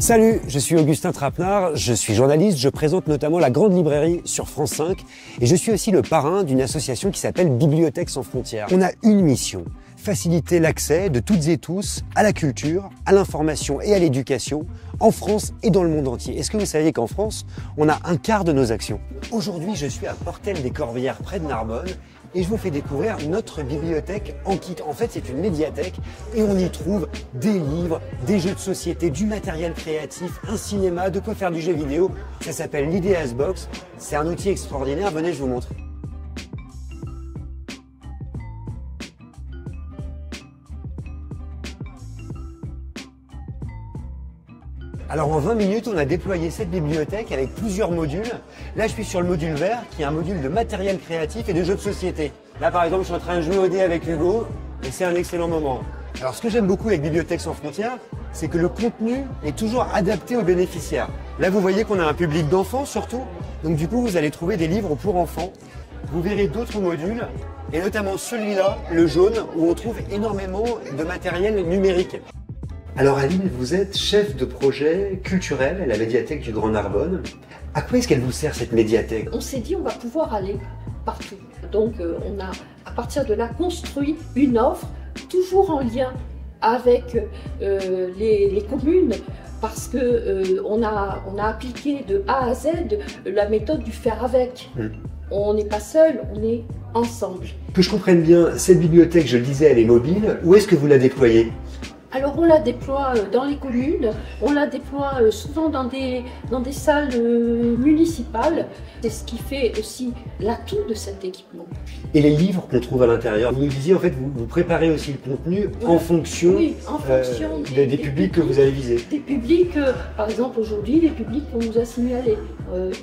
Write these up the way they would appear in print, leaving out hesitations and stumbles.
Salut, je suis Augustin Trapenard, je suis journaliste, je présente notamment la Grande Librairie sur France 5 et je suis aussi le parrain d'une association qui s'appelle Bibliothèques sans frontières. On a une mission, faciliter l'accès de toutes et tous à la culture, à l'information et à l'éducation en France et dans le monde entier. Est-ce que vous saviez qu'en France, on a un quart de nos actions? Aujourd'hui, je suis à Portel-des-Corbières près de Narbonne et je vous fais découvrir notre bibliothèque en kit. En fait, c'est une médiathèque et on y trouve des livres, des jeux de société, du matériel créatif, un cinéma, de quoi faire du jeu vidéo. Ça s'appelle l'Ideas Box. C'est un outil extraordinaire. Venez, je vous montre. Alors en 20 minutes, on a déployé cette bibliothèque avec plusieurs modules. Là, je suis sur le module vert, qui est un module de matériel créatif et de jeux de société. Là, par exemple, je suis en train de jouer au dé avec Hugo, et c'est un excellent moment. Alors, ce que j'aime beaucoup avec Bibliothèques sans frontières, c'est que le contenu est toujours adapté aux bénéficiaires. Là, vous voyez qu'on a un public d'enfants surtout, donc du coup, vous allez trouver des livres pour enfants. Vous verrez d'autres modules, et notamment celui-là, le jaune, où on trouve énormément de matériel numérique. Alors Aline, vous êtes chef de projet culturel à la médiathèque du Grand Narbonne. À quoi est-ce qu'elle vous sert cette médiathèque? On s'est dit on va pouvoir aller partout. Donc on a à partir de là construit une offre toujours en lien avec les communes parce que on a appliqué de A à Z la méthode du faire avec. On n'est pas seul, on est ensemble. Que je comprenne bien, cette bibliothèque, je le disais, elle est mobile. Où est-ce que vous la déployez? Alors on la déploie dans les communes, on la déploie souvent dans des salles municipales. C'est ce qui fait aussi l'atout de cet équipement. Et les livres qu'on trouve à l'intérieur, vous nous disiez en fait, vous préparez aussi le contenu en fonction, des publics que vous allez viser. Des publics, par exemple aujourd'hui, les publics qu'on nous a signalés,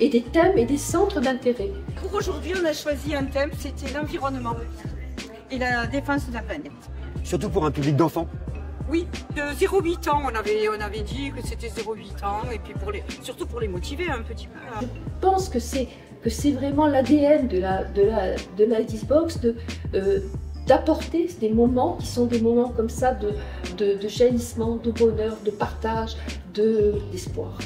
et des thèmes et des centres d'intérêt. Pour aujourd'hui, on a choisi un thème, c'était l'environnement et la défense de la planète. Surtout pour un public d'enfants? Oui, de 0,8 ans, on avait dit que c'était 0,8 ans, et puis surtout pour les motiver un petit peu. Je pense que c'est vraiment l'ADN de la Xbox d'apporter des moments qui sont des moments comme ça de jaillissement, de bonheur, de partage, d'espoir.